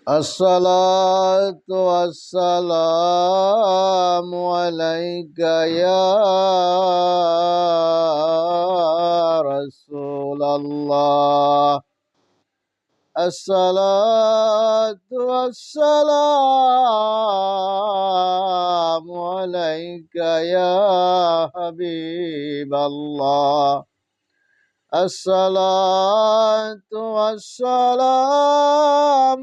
الصلاة والسلام عليك يا رسول الله. الصلاة والسلام عليك يا حبيب الله. الصلاة والسلام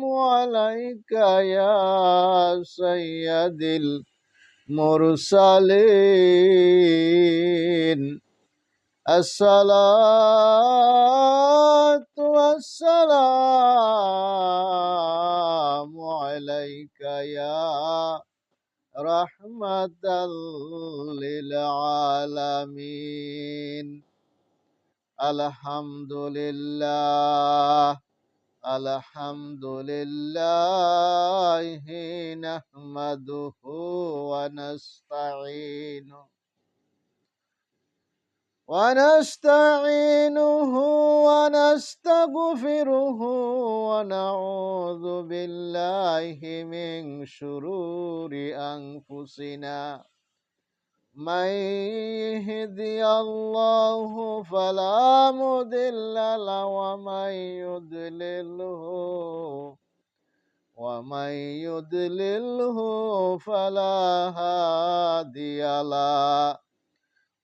عليك يا سيد المرسلين. الصلاة والسلام عليك يا رحمة للعالمين. الحمد لله الحمد لله نحمده ونستعينه ونستغفره ونعوذ بالله من شرور أنفسنا. من يهدي الله فلا مضل له ومن يضلله فلا هادي له.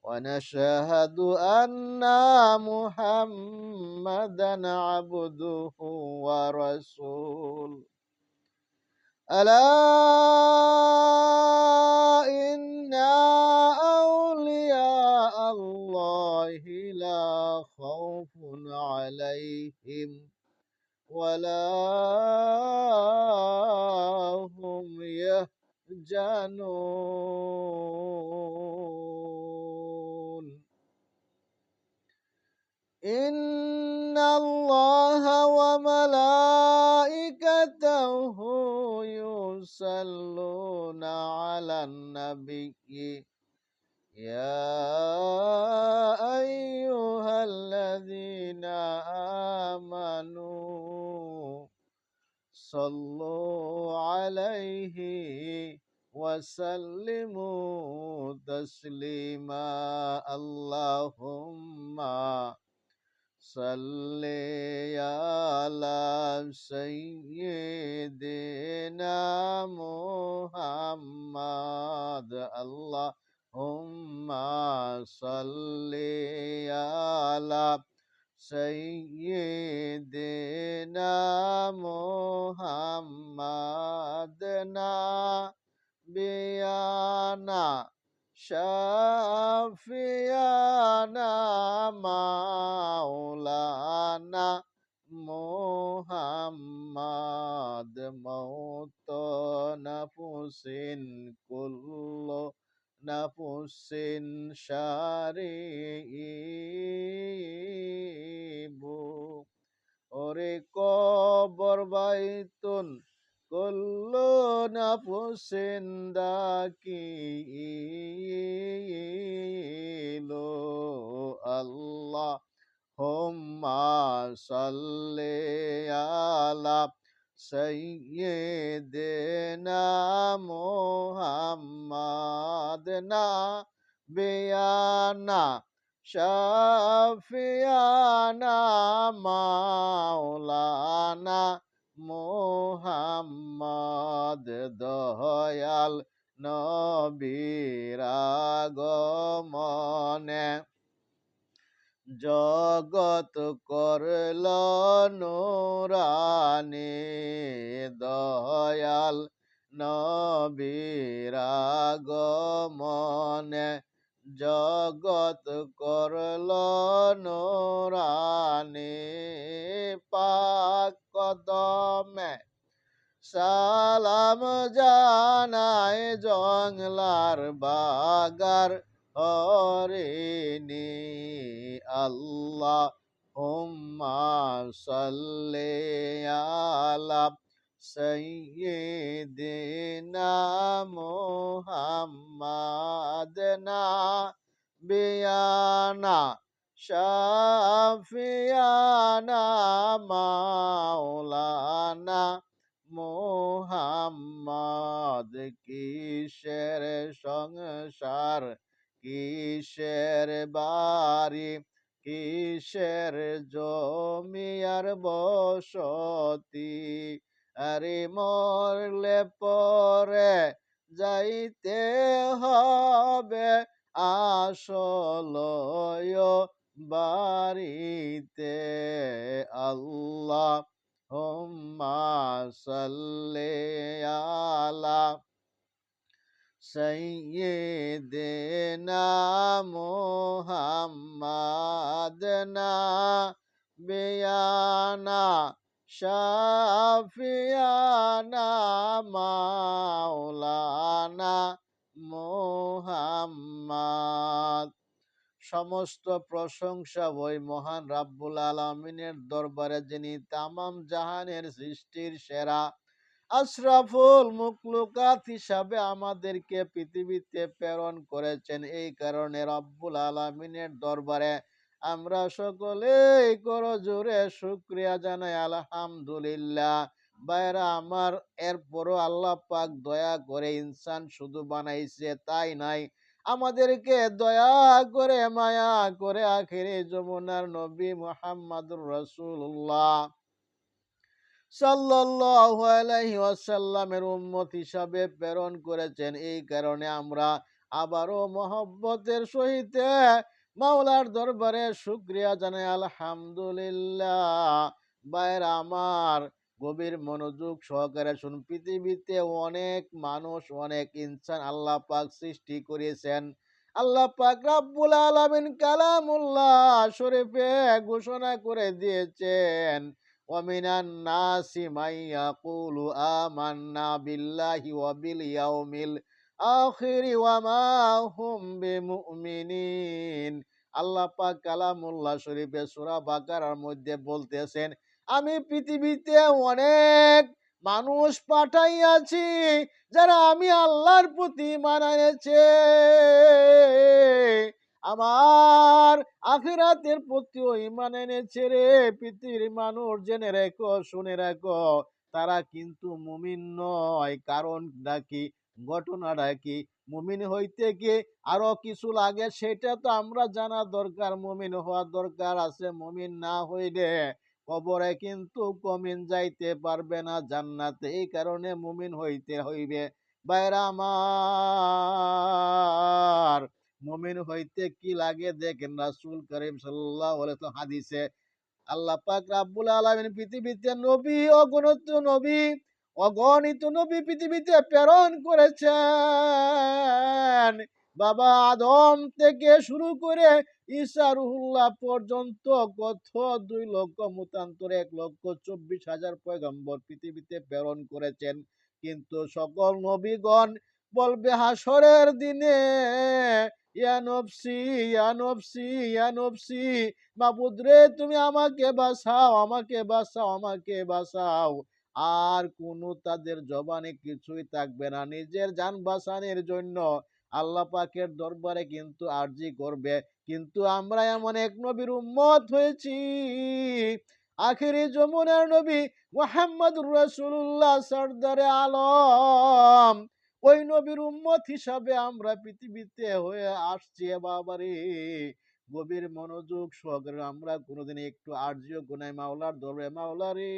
ونشهد أن محمدا عبده ورسوله. ألا إن أولياء الله لا خوف عليهم ولا هم يحزنون. إن الله وملائكته يصلون على النبي يا أيها الذين آمنوا صلوا عليه وسلموا تسليما. اللهم صل على سيدنا محمد. اللهم صل على سيدنا محمد نبينا شافينا مولانا محمد. موت نفس كل نفس شريب ওরে কবর বাইতুন কুল্লু নাফসিন দাকিলু। আল্লাহুম্মা সাল্লি আলা সাইয়্যিদিনা মুহাম্মাদ নাবিয়ানা শাফিয়ানা মাওলানা মুহাম্মদ। দয়াল নবীর আগমনে জগৎ করল নূরানি। দয়াল নবীর আগমনে জগৎ করল নূরানি। পাক কদমে সালাম জানায় জংলার বাগার হরিণী। আল্লাহুম্মা সাল্লি আলা সাইয়্যিদিনা মুহাম্মাদ নাবিয়ানা শাফিয়ানা মাওলানা কিসের সংসার, কিসের বাড়ি, কিসের জমি আর বসতি, আরে মরলে পরে যাইতে হবে আসল বাড়িতে। আল্লাহ হুম্মা সাল্লি আলা সাইয়্যিদিনা মুহাম্মাদ নাবিয়ানা শাফিয়ানা মাওলানা মুহাম্মাদ। সমস্ত প্রশংসা ওই মহান রাব্বুল আলামিনের দরবারে, যিনি তামাম জাহানের সৃষ্টির সেরা আশরাফুল মুখলুকাত হিসাবে আমাদেরকে পৃথিবীতে প্রেরণ করেছেন। এই কারণে রব্বুল আলামিনের দরবারে আমরা সকলেই করজোরে শুকরিয়া জানাই আলহামদুলিল্লাহ। ভাইরা আমার, এরপরও আল্লাহ পাক দয়া করে ইনসান শুধু বানাইছে তাই নাই, আমাদেরকে দয়া করে মায়া করে আখিরি যমুনার নবী মুহাম্মদুর রাসূলুল্লাহ সাল্লাল্লাহু আলাইহি ওয়াসাল্লামের উম্মত হিসাবে প্রেরণ করেছেন। এই কারণে আমরা আবারও মহব্বতের সহিত মাওলার দরবারে শুকরিয়া জানাই আলহামদুলিল্লাহ। ভাইরা আমার, গভীর মনোযোগ সহকারে শুন। পৃথিবীতে অনেক মানুষ, অনেক ইনসান আল্লাহ পাক সৃষ্টি করেছেন। আল্লাহ পাক রব্বুল আলামিন কালামুল্লাহ শরীফে ঘোষণা করে দিয়েছেন, ওয়ামিনান নাসি মাইয়াকুলু আমান্না বিল্লাহি ওয়া বিল ইয়াউমিল আখিরি ওয়া মা হুম বিমুমিনিন। আল্লাহ পাক কালামুল্লাহ শরীফে সূরা বাকারার মধ্যে বলতেছেন, আমি পৃথিবীতে অনেক মানুষ পাঠাইয়াছি যারা আমি আল্লাহর প্রতি ঈমান এনেছে, আমার আখিরাতের প্রতিও ঈমান এনেছে রে। পৃথিবীর মানুষ জেনে রেখো, শুনে রাখো, তারা কিন্তু মুমিন নয়। কারণটা কি, ঘটনাটা কি? মুমিন হইতে কি আরো কিছু লাগে, সেটা তো আমরা জানা দরকার। মুমিন হওয়ার দরকার আছে। মুমিন না হইলে কবরে কিন্তু কমিন যাইতে পারবে না জান্নাতে। এই কারণে মুমিন হইতে হইবে। বাইরা আমার, মুমিন হইতে কি লাগে দেখেন, রাসূল করিম সাল্লাল্লাহু আলাইহি ওয়াসাল্লাম হাদিসে আল্লাহ পাক রাব্বুল আলামিন পৃথিবীতে অগণিত নবী পৃথিবীতে প্রেরণ করেছেন। বাবা আদম থেকে শুরু করে ঈসা রুহুল্লাহ পর্যন্ত কত 2 লক্ষ মতান্তরে 1,24,000 পয়গম্বর পৃথিবীতে প্রেরণ করেছেন। কিন্তু সকল নবীগণ বলবে হাসরের দিনে, ইয়া নফসি ইয়া নফসি ইয়া নফসি, মাবুদ রে তুমি আমাকে বাঁচাও, আমাকে বাঁচাও, আমাকে বাঁচাও। আর কোন তাদের জবানে কিছুই থাকবে না। নিজের জান বাঁচানোর জন্য আল্লাহ পাকের দরবারে কিন্তু আরজি করবে। কিন্তু আমরা এমন এক নবীর উম্মত হয়েছি, আখিরি যমুনার নবী মুহাম্মদুর রাসূলুল্লাহ সরদারে আলম, ওই নবীর উম্মত হিসাবে আমরা পৃথিবীতে হয়ে আসছি। বাবারে, গভীর মনোযোগ সহকারে আমরা কোনোদিন একটু আরজিও গুনাই মাওলার দরবারে, মাওলা রে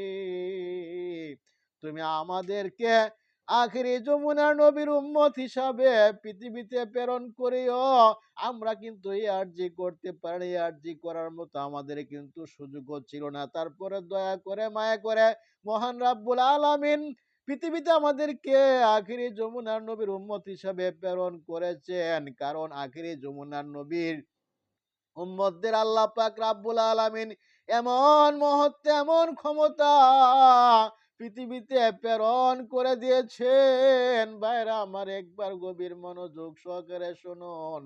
তুমি আমাদেরকে আখিরি যমুনার নবীর উম্মত হিসাবে পৃথিবীতে প্রেরণ করিও। আমরা কিন্তু এই আরজি করতে পারি, আরজি করার মতো আমাদের কিন্তু সুযোগও ছিল না। তারপরে দয়া করে মায়া করে মহান রাব্বুল আলামিন পৃথিবীতে আমাদেরকে আখিরি যমুনার নবীর উম্মত হিসাবে প্রেরণ করেছেন। কারণ আখিরি যমুনার নবীর উম্মতদের আল্লাহ পাক রাব্বুল আলামিন এমন মহত্ব, এমন ক্ষমতা পৃথিবীতে প্রেরণ করে দিয়েছেন। ভাইরা আমার, একবার গভীর মনোযোগ সহকারে শুনুন।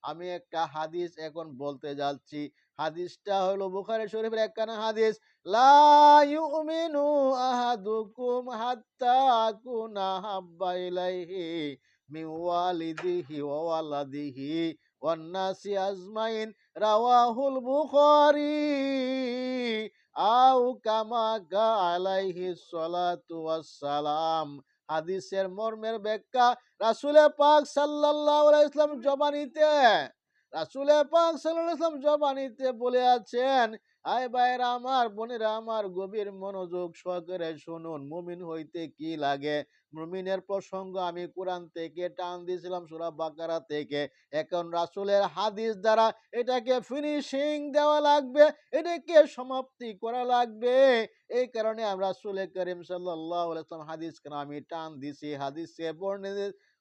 আমি একটা হাদিস এখন বলতে যাচ্ছি। হাদিসটা হলো বুখারী শরীফের একখানা হাদিস, লা ইউমিনু আহাদুকুম হাত্তা আকুনা হাব্বা ইলাইহি মিন ওয়ালিদিহি ওয়া ওয়ালাদিহি ওয়ান নাসি আজমাইন, রাওয়াহুল বুখারী আও কামা আলাইহি সালাতু ওয়াসসালাম। হাদিসের মর্মের ব্যাখ্যা রাসূলে পাক সাল্লাল্লাহু আলাইহি ওয়াসাল্লাম জবানিতে বলে আছেন, আয় ভাইরা আমার, বোনেরা আমার, গভীর মনোযোগ সহকারে শুনুন। মুমিন হইতে কি লাগে? মুমিনের প্রসঙ্গ আমি কোরআন থেকে টান দিয়েছিলাম, সূরা বাকারা থেকে। এখন রাসূলের হাদিস দ্বারা এটাকে ফিনিশিং দেওয়া লাগবে, এটাকে সমাপ্তি করা লাগবে। এই কারণে আমরা রাসূলে কারীম সাল্লাল্লাহু আলাইহি ওয়াসাল্লাম হাদিস কেন আমি টান দিছি। হাদিসে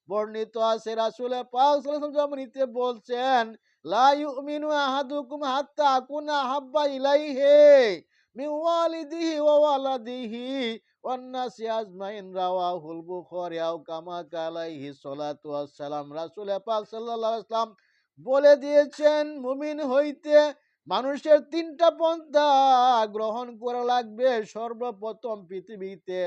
বর্ণিত আছে রাসূলে পাক সাল্লাল্লাহু আলাইহি ওয়াসাল্লাম জবানিতে বলছেন, লা ইউমিনু আহাদুকুম হাত্তা আকুনা হাব্বা ইলাইহি মিন ওয়ালিদিহি ওয়া ওয়ালাদিহি ওয়ান নাসি আজমাইন, রাওয়াহুল বুখারী আও কামা ক্বালা আলাইহি সালাতু ওয়াসসালাম। রাসূল পাক সাল্লাল্লাহু আলাইহি ওয়াসাল্লাম বলে দিয়েছেন, মুমিন হইতে মানুষের তিনটা পন্থা গ্রহণ করা লাগবে। সর্বপ্রথম পৃথিবীতে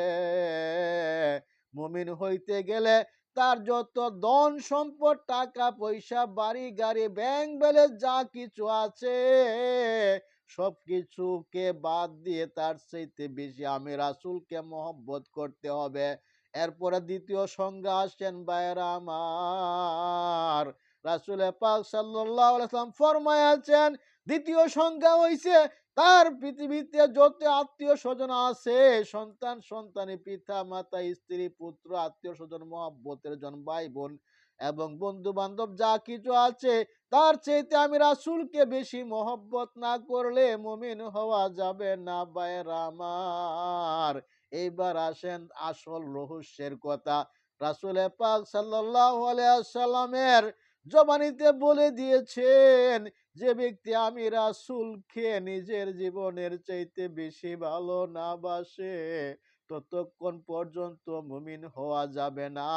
মুমিন হইতে গেলে তার যত ধন সম্পদ, টাকা পয়সা, বাড়ি গাড়ি, ব্যাংক ব্যালেন্স যা কিছু আছে সবকিছুকে বাদ দিয়ে তার চাইতে বেশি আমি রাসূলকে মহব্বত করতে হবে। এরপরে দ্বিতীয় সংজ্ঞা আসেন ভাইরা আমার, রাসূলে পাক সাল্লাল্লাহু আলাইহি ওয়াসাল্লাম ফরমায়াছেন, দ্বিতীয় সংজ্ঞা হইছে তার পৃথিবীতে যত আত্মীয় স্বজন আছে, সন্তান সন্তানী, পিতা মাতা, স্ত্রী পুত্র, আত্মীয় স্বজন, মহব্বতের জন, ভাই বোন এবং বন্ধু বান্ধব যা কিছু আছে, তার চাইতে আমি রাসূলকে বেশি মহব্বত না করলে মুমিন হওয়া যাবে না ভাইরা আমার। এইবার আসেন আসল রহস্যের কথা। রাসূলে পাক সাল্লাল্লাহু আলাইহি ওয়াসাল্লামের জবানিতে বলে দিয়েছেন, যে ব্যক্তি আমি রাসূলকে নিজের জীবনের চাইতে বেশি ভালো না বাসে, ততক্ষণ পর্যন্ত মুমিন হওয়া যাবে না।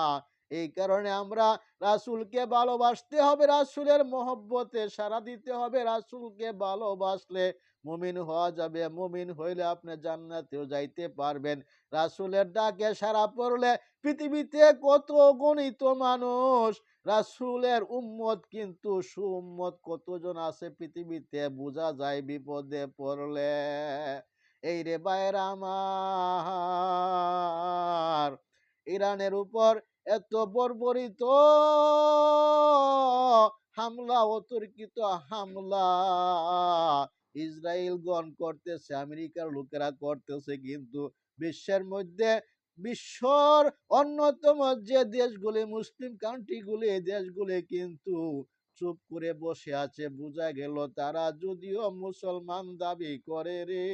এই কারণে আমরা রাসূলকে ভালোবাসতে হবে, রাসূলের মহব্বতে সাড়া দিতে হবে। রাসূলকে ভালোবাসলে মুমিন হওয়া যাবে। মুমিন হইলে আপনি জান্নাতেও যাইতে পারবেন। রাসূলের ডাকে সাড়া পড়লে পৃথিবীতে কত অগণিত মানুষ রাসূলের উম্মত, কিন্তু সুউম্মত কতজন আছে পৃথিবীতে বোঝা যায় বিপদে পড়লে। এই রে ভাইরা আমার, ইরানের উপর এত বর্বরিত হামলা, অতর্কিত হামলা ইসরায়েলগণ করতেছে, আমেরিকার লোকেরা করতেছে, কিন্তু বিশ্বের মধ্যে বিশ্বর অন্যতম যে দেশগুলি, মুসলিম কান্ট্রিগুলি, এই দেশগুলি কিন্তু চুপ করে বসে আছে। বোঝা গেল তারা যদিও মুসলমান দাবি করে রে,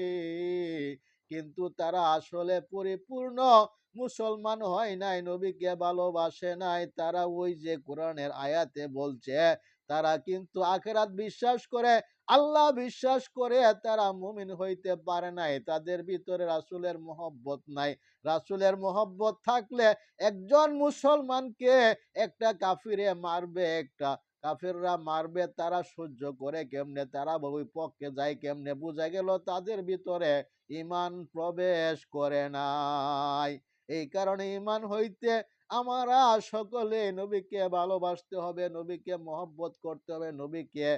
কিন্তু তারা আসলে পরিপূর্ণ মুসলমান হয় নাই, নবীকে ভালোবাসে নাই। তারা ওই যে কোরআনের আয়াতে বলছে, তারা কিন্তু আখিরাত বিশ্বাস করে, আল্লাহ বিশ্বাস করে, তারা মুমিন হইতে পারে নাই। তাদের ভিতরে রাসূলের মহব্বত নাই। রাসূলের মহব্বত থাকলে একজন মুসলমানকে একটা কাফিরে মারবে, একটা কাফিররা মারবে, তারা সহ্য করে কেমনে, তারা ওই পক্ষে যায় কেমনে? বোঝা গেল তাদের ভিতরে ঈমান প্রবেশ করে নাই। এই কারণে ঈমান হইতে আমরা সকলে নবীকে ভালোবাসতে হবে, নবীকে মহব্বত করতে হবে, নবীকে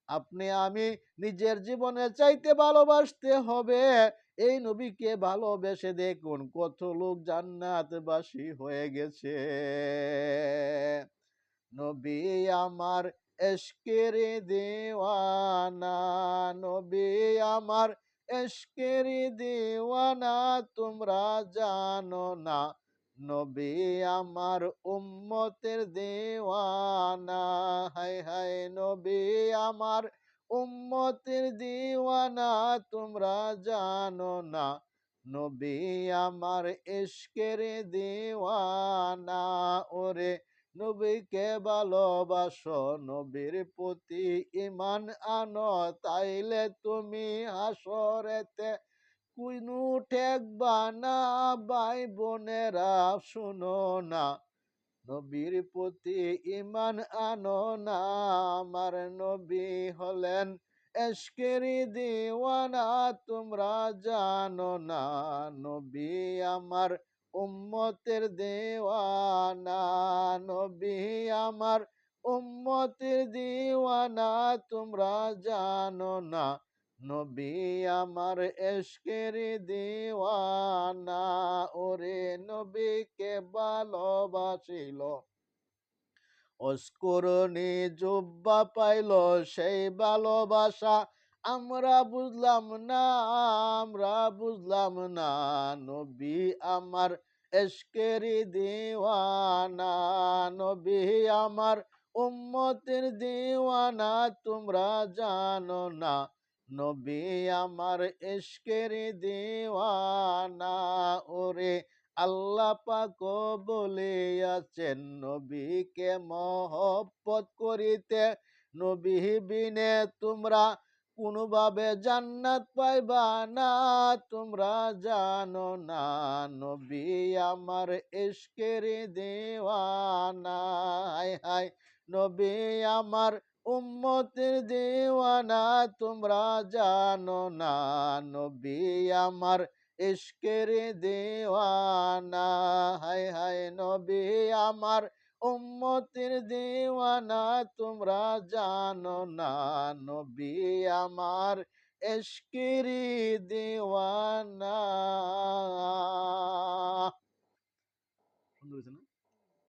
আপনি আমি নিজের জীবনের চাইতে ভালোবাসতে হবে। এই নবীকে ভালোবেসে দেখুন কত লোক জান্নাতবাসী হয়ে গেছে। নবী আমার এশকের দেওয়ানা, নবী আমার এশকের দেওয়ানা, তোমরা জানো না, নবী আমার উম্মতের দেওয়ানা, হায় হায় নবী আমার উম্মতের দেওয়ানা, তোমরা জানো না, নবী আমার ইশকের দেওয়ানা। ওরে নবীকে ভালোবাসো, নবীর প্রতি ঈমান আনো, তাইলে তুমি হাসরেতে কুনু ঠেকবা না। ভাই বোনেরা শুনো না, নবীর প্রতি ঈমান আনো না, আমার নবী হলেন এশকের দিওয়ানা, তোমরা জানো না, নবী আমার উম্মতের দেওয়ানা, নবী আমার উম্মতের দিওয়ানা, তোমরা জানো না, নবী আমার এশকের দিওয়ানা। ওরে নবীকে ভালোবাসিল, অস্করণে জুব্বা পাইল সেই ভালোবাসা আমরা বুঝলাম না, আমরা বুঝলাম না। নবী আমার এশকেরি দিওয়ানা, নবী আমার উম্মতের দিওয়ানা, তোমরা জানো না। নবী আমার এশকেরি দিওয়ানা, ওরে আল্লাহ পাক বলিয়াছেন নবীকে মহব্বত করিতে, নবী বিনে তোমরা কোনোভাবে জান্নাত পাইবা না, তোমরা জানো না। নবী আমার ইশকের দেওয়ানা, হায় হায় নবী আমার উম্মতের দেওয়ানা, তোমরা জানো না। নবী আমার ইশকের দেওয়ানা, হায় হায় নবী আমার উম্মতের দেওয়ানা, তোমরা জানো না। নবী আমার ইশকের দেওয়ানা।